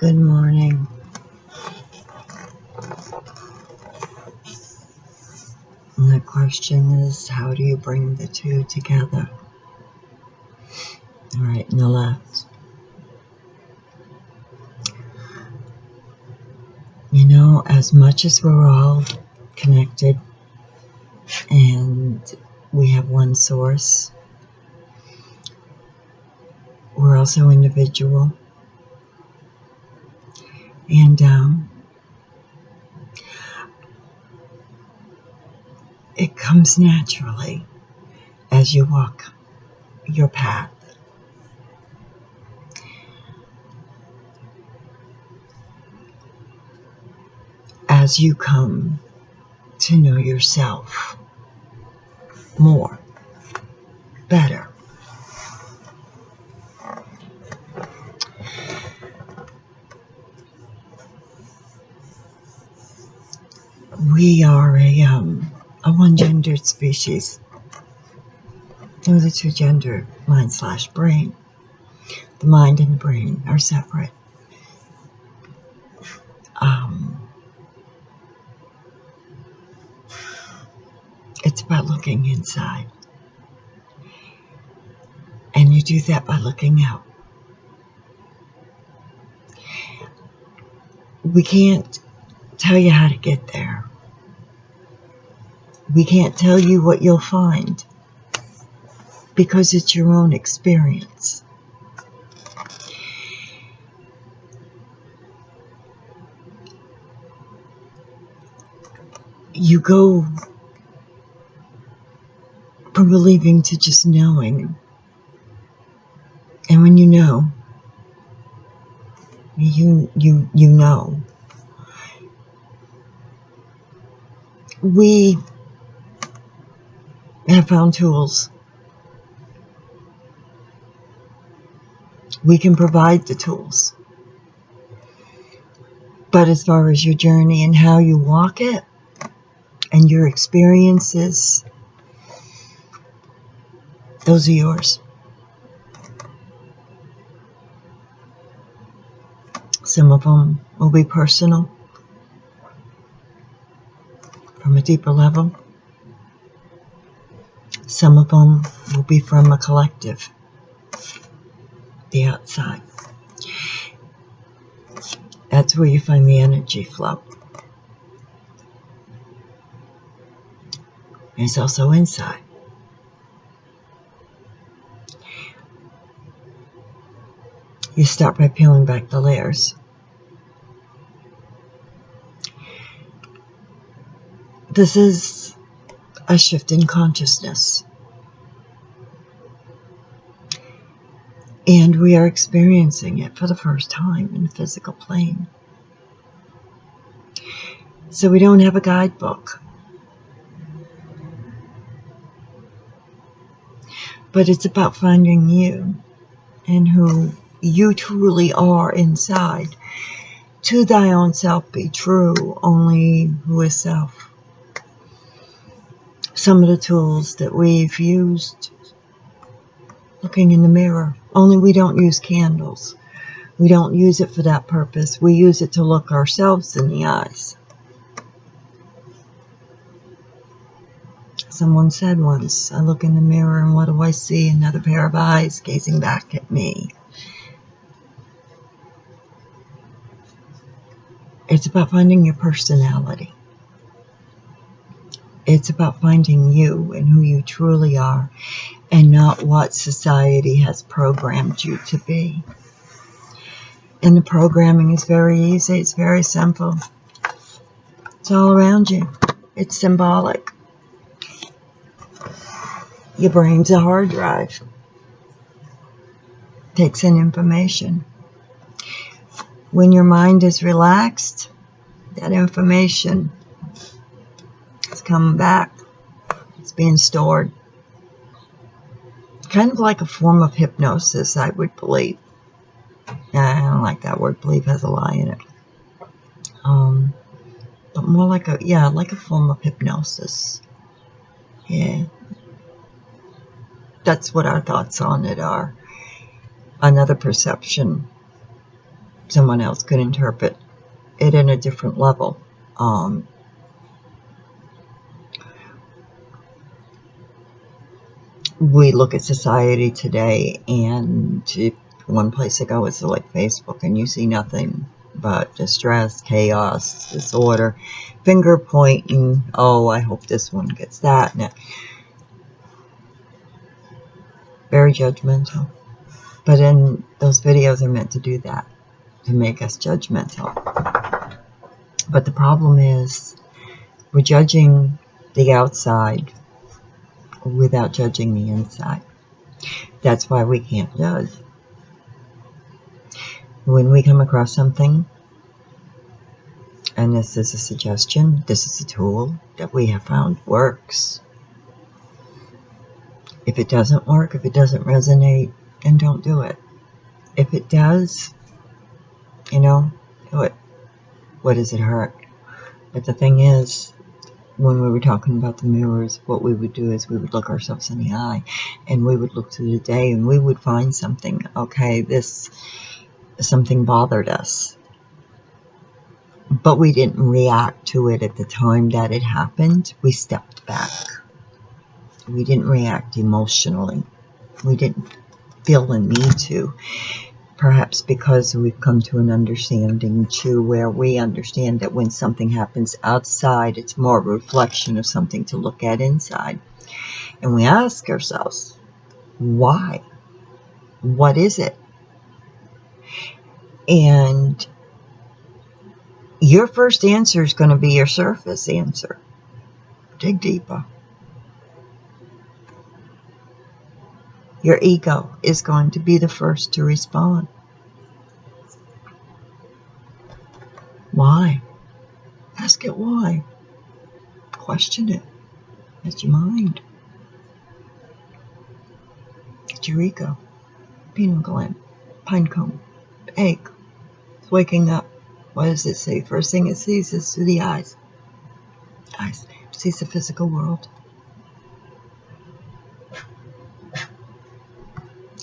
Good morning. And the question is, how do you bring the two together? All right, and the left. You know, as much as we're all connected and we have one source, we're also individual. And it comes naturally as you walk your path. As you come to know yourself more, better. We are a one-gendered species. Those are two gender, mind/brain. The mind and the brain are separate. It's about looking inside. And you do that by looking out. We can't tell you how to get there. We can't tell you what you'll find because it's your own experience. You go from believing to just knowing. And when you know, you know. We have found tools. We can provide the tools. But as far as your journey and how you walk it and your experiences, those are yours. Some of them will be personal, from a deeper level. Some of them will be from a collective, the outside. That's where you find the energy flow. It's also inside. You start by peeling back the layers. This is a shift in consciousness. And we are experiencing it for the first time in the physical plane. So we don't have a guidebook. But it's about finding you and who you truly are inside. To thy own self be true, only who is self. Some of the tools that we've used, looking in the mirror, only we don't use candles. We don't use it for that purpose. We use it to look ourselves in the eyes. Someone said once, I look in the mirror and what do I see? Another pair of eyes gazing back at me. It's about finding your personality. It's about finding you and who you truly are and not what society has programmed you to be. And the programming is very easy. It's very simple. It's all around you. It's symbolic. Your brain's a hard drive. Takes in information. When your mind is relaxed, that information is coming back. It's being stored. Kind of like a form of hypnosis, I would believe. I don't like that word. Believe has a lie in it. But more like like a form of hypnosis. Yeah. That's what our thoughts on it are. Another perception someone else could interpret it in a different level. We look at society today, and one place to go is like Facebook, and you see nothing but distress, chaos, disorder, finger pointing. Oh, I hope this one gets that. Very judgmental. But then those videos are meant to do that, to make us judgmental. But the problem is, we're judging the outside without judging the inside. That's why we can't judge. When we come across something, and this is a suggestion, this is a tool that we have found works. If it doesn't work, if it doesn't resonate, then don't do it. If it does, you know, do it. What does it hurt? But the thing is, when we were talking about the mirrors, what we would do is we would look ourselves in the eye, and we would look through the day, and we would find something. Okay, something bothered us, but we didn't react to it at the time that it happened. We stepped back. We didn't react emotionally. We didn't feel the need to. Perhaps because we've come to an understanding too, where we understand that when something happens outside, it's more a reflection of something to look at inside. And we ask ourselves, why? What is it? And your first answer is going to be your surface answer. Dig deeper. Your ego is going to be the first to respond. Why? Ask it why. Question it. That's your mind. It's your ego. Pineal gland. Pine cone. Egg. It's waking up. What does it see? First thing it sees is through the eyes. Eyes. It sees the physical world.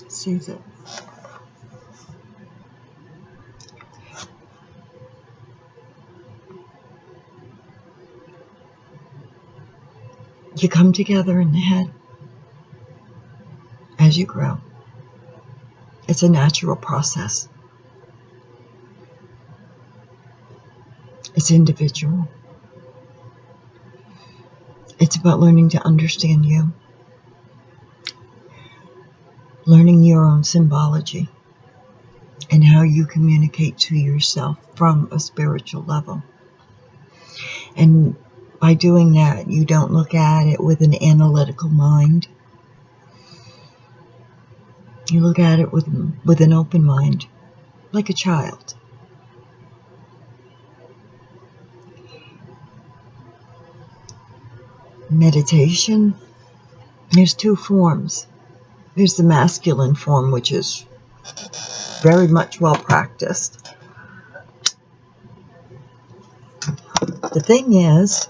It sees it. You come together in the head as you grow. It's a natural process. It's individual. It's about learning to understand you. Learning your own symbology and how you communicate to yourself from a spiritual level. And by doing that, you don't look at it with an analytical mind. You look at it with an open mind, like a child. Meditation, there's two forms. There's the masculine form, which is very much well practiced. The thing is,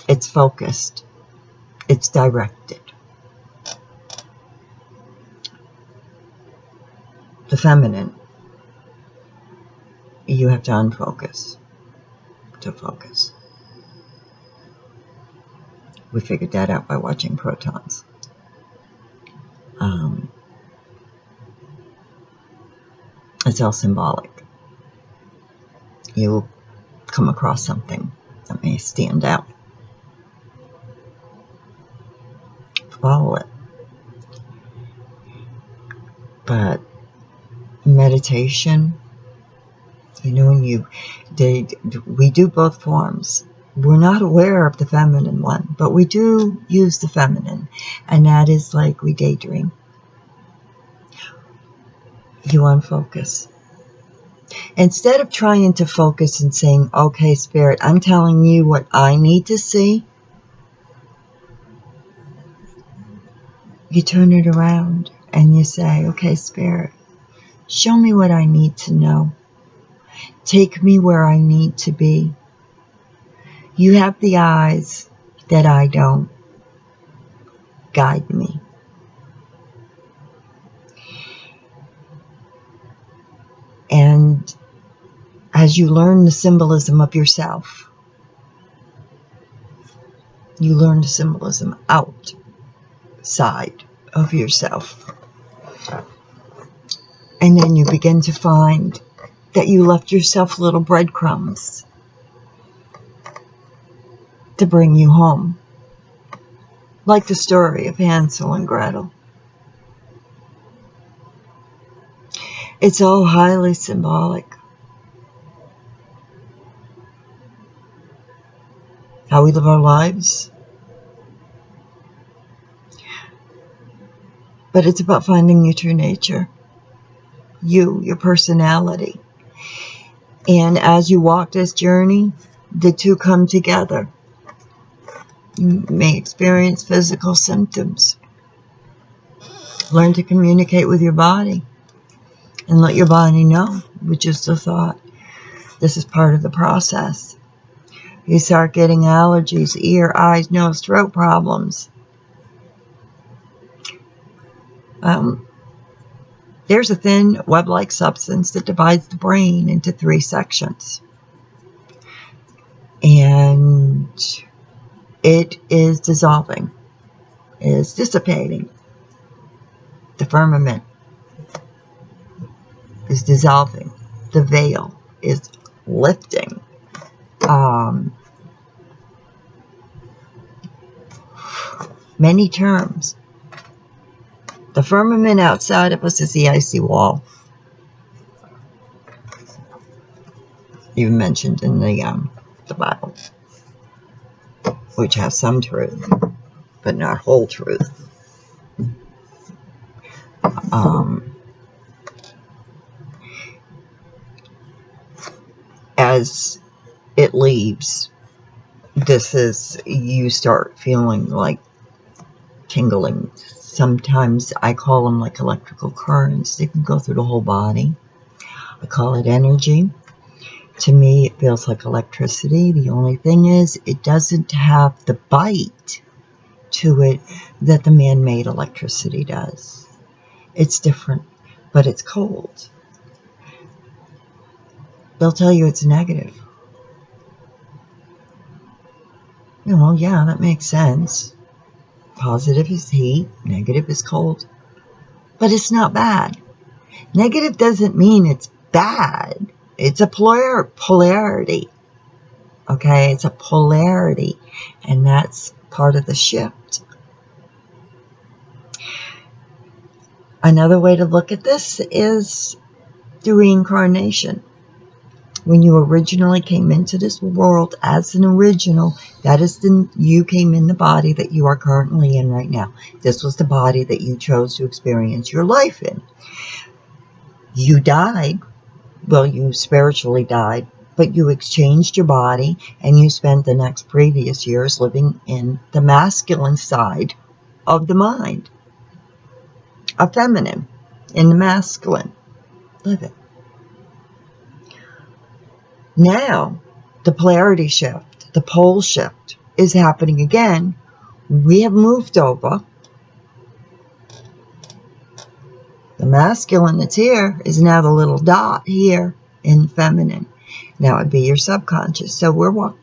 it's focused. It's directed. The feminine, you have to unfocus to focus. We figured that out by watching Protons. It's all symbolic. You'll come across something that may stand out. Follow it. But meditation, you know, we do both forms. We're not aware of the feminine one, but we do use the feminine, and that is like we daydream. You unfocus. Instead of trying to focus and saying, okay, Spirit, I'm telling you what I need to see, you turn it around and you say, okay, Spirit, show me what I need to know. Take me where I need to be. You have the eyes that I don't. Guide me. as you learn the symbolism of yourself, you learn the symbolism outside of yourself. And then you begin to find that you left yourself little breadcrumbs to bring you home. Like the story of Hansel and Gretel. It's all highly symbolic. How we live our lives. But it's about finding your true nature. You, your personality. And as you walk this journey, the two come together. You may experience physical symptoms. Learn to communicate with your body. And let your body know with just a thought. This is part of the process. You start getting allergies, ear, eyes, nose, throat problems. There's a thin web-like substance that divides the brain into 3 sections. And it is dissolving. It is dissipating. The firmament is dissolving. The veil is lifting. Many terms. The firmament outside of us is the icy wall. Even mentioned in the Bible, which has some truth, but not whole truth. As it leaves, you start feeling like tingling. Sometimes I call them like electrical currents. They can go through the whole body. I call it energy. To me, it feels like electricity. The only thing is, it doesn't have the bite to it that the man-made electricity does. It's different, but it's cold. They'll tell you it's negative. Yeah, that makes sense. Positive is heat, negative is cold. But it's not bad. Negative doesn't mean it's bad. It's a polarity. Okay, it's a polarity. And that's part of the shift. Another way to look at this is the reincarnation. When you originally came into this world as an original, that is you came in the body that you are currently in right now. This was the body that you chose to experience your life in. You died. Well, you spiritually died, but you exchanged your body and you spent the next previous years living in the masculine side of the mind. A feminine in the masculine. Live it. Now, the polarity shift, the pole shift is happening again. We have moved over. The masculine that's here is now the little dot here in feminine. Now it'd be your subconscious. So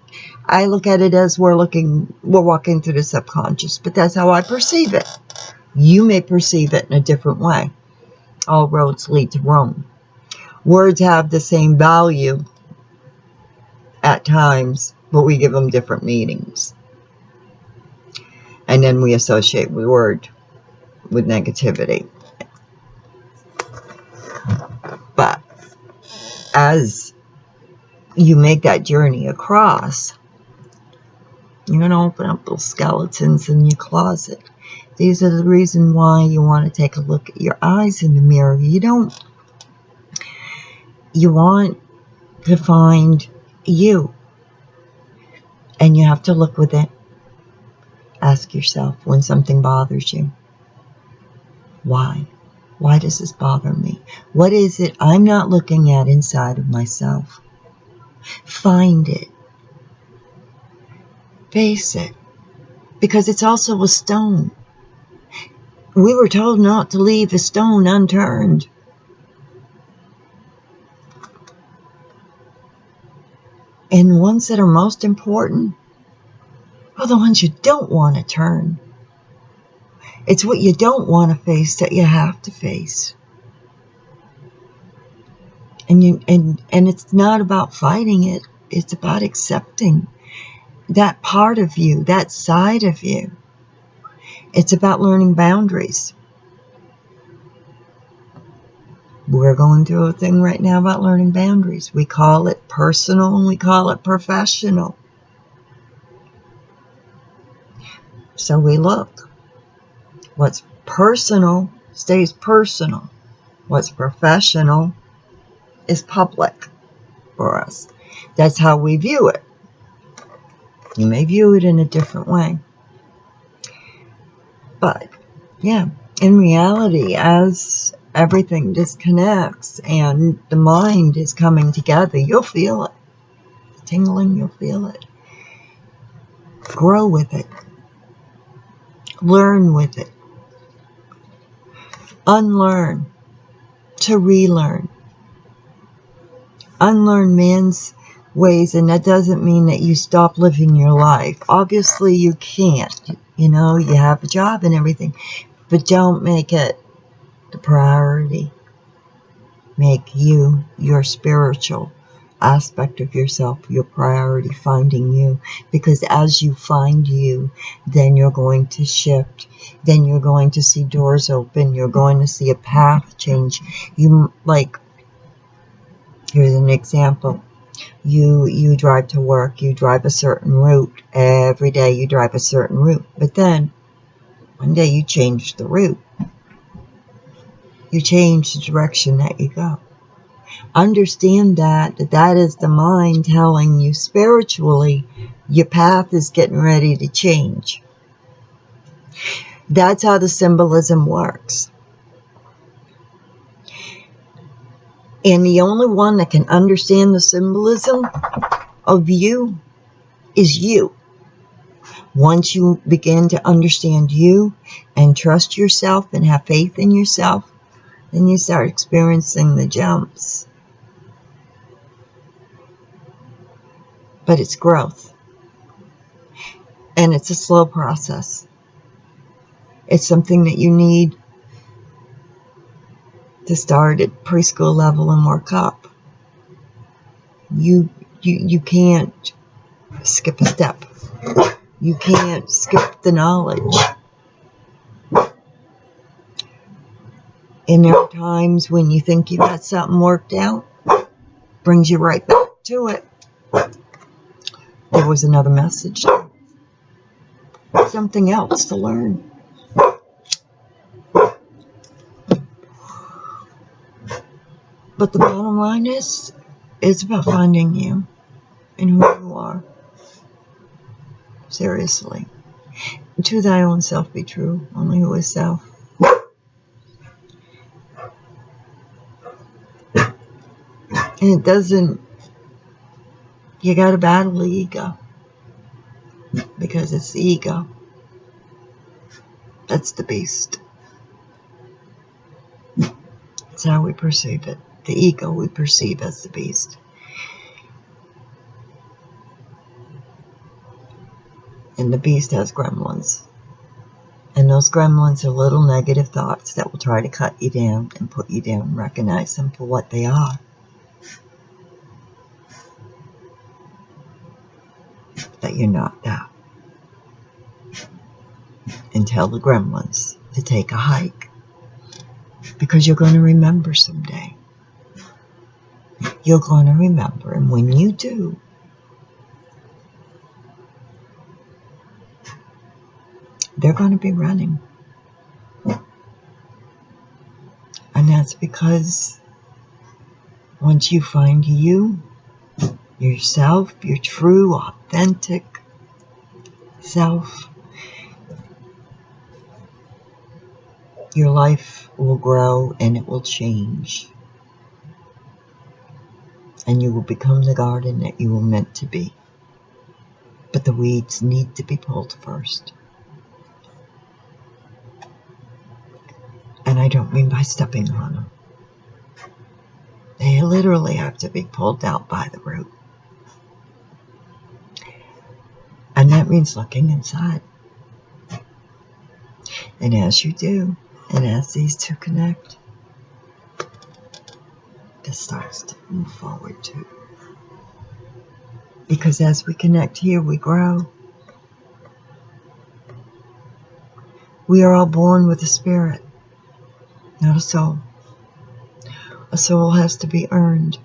I look at it as we're walking through the subconscious, but that's how I perceive it. You may perceive it in a different way. All roads lead to Rome. Words have the same value at times, but we give them different meanings. And then we associate the word with negativity. But as you make that journey across, you're going to open up those skeletons in your closet. These are the reason why you want to take a look at your eyes in the mirror. You want to find you. And you have to look within. Ask yourself when something bothers you. Why? Why does this bother me? What is it I'm not looking at inside of myself? Find it. Face it. Because it's also a stone. We were told not to leave a stone unturned. And ones that are most important are the ones you don't want to turn. It's what you don't want to face that you have to face. And it's not about fighting it. It's about accepting that part of you, that side of you. It's about learning boundaries. We're going through a thing right now about learning boundaries. We call it personal and we call it professional. So we look. What's personal stays personal. What's professional is public for us. That's how we view it. You may view it in a different way. But, yeah, in reality, as everything disconnects and the mind is coming together, you'll feel it. Tingling, you'll feel it. Grow with it. Learn with it. Unlearn to relearn. Unlearn man's ways, and that doesn't mean that you stop living your life. Obviously, you can't. You know, you have a job and everything, but don't make it the priority. Make you, your spiritual aspect of yourself, your priority, finding you. Because as you find you, then you're going to shift. Then you're going to see doors open. You're going to see a path change. You, like, here's an example. You drive to work. You drive a certain route. Every day you drive a certain route. But then, one day you change the route. You change the direction that you go. Understand that is the mind telling you spiritually your path is getting ready to change. That's how the symbolism works. And the only one that can understand the symbolism of you is you. Once you begin to understand you and trust yourself and have faith in yourself, then you start experiencing the jumps. But it's growth. And it's a slow process. It's something that you need to start at preschool level and work up. You can't skip a step. You can't skip the knowledge. And there are times when you think you got something worked out, brings you right back to it. There was another message. Something else to learn. But the bottom line is, it's about finding you and who you are. Seriously. To thy own self be true, only who is self. And it doesn't, you gotta battle the ego. Because it's the ego. That's the beast. It's how we perceive it. The ego we perceive as the beast. And the beast has gremlins. And those gremlins are little negative thoughts that will try to cut you down and put you down. Recognize them for what they are. That you're not that. And tell the gremlins to take a hike. Because you're going to remember someday. You're going to remember. And when you do, they're going to be running. And that's because once you find you, yourself, your true, authentic self, your life will grow and it will change. And you will become the garden that you were meant to be. But the weeds need to be pulled first. And I don't mean by stepping on them. They literally have to be pulled out by the root. And that means looking inside. And as you do, and as these two connect, this starts to move forward too. Because as we connect here, we grow. We are all born with a spirit, not a soul. A soul has to be earned.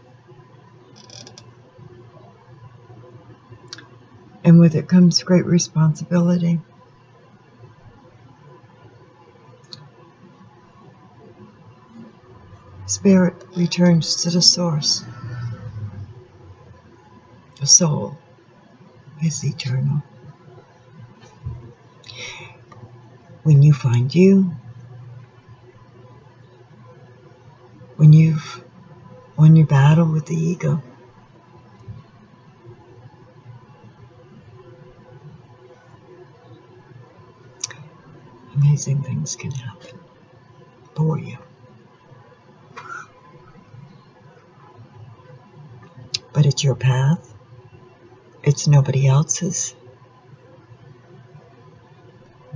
And with it comes great responsibility. Spirit returns to the source. The soul is eternal. When you find you, when you've won your battle with the ego, amazing things can happen for you. But it's your path. It's nobody else's.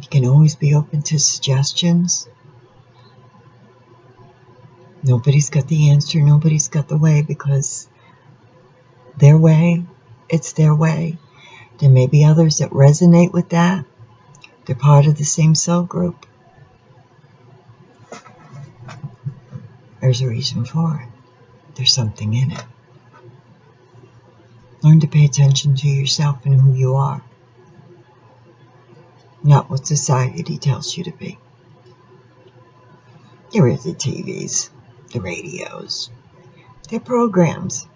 You can always be open to suggestions. Nobody's got the answer. Nobody's got the way, because their way, it's their way. There may be others that resonate with that. They're part of the same soul group. There's a reason for it. There's something in it. Learn to pay attention to yourself and who you are, not what society tells you to be. There are the TVs, the radios, they're programs.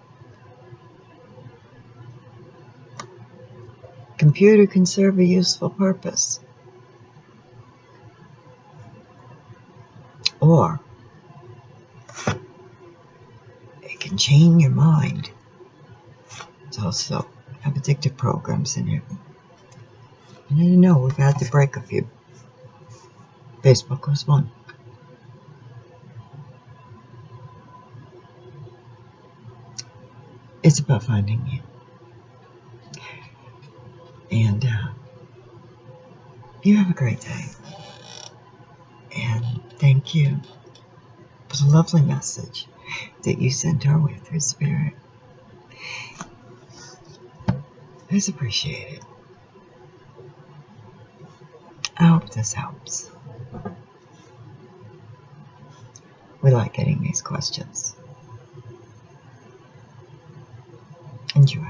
Computer can serve a useful purpose. Or it can chain your mind. It's also have addictive programs in it. And I know we've had to break a few. Facebook was one. It's about finding you. And you have a great day. And thank you for the lovely message that you sent our way through Spirit. It's appreciated. I hope this helps. We like getting these questions. Enjoy.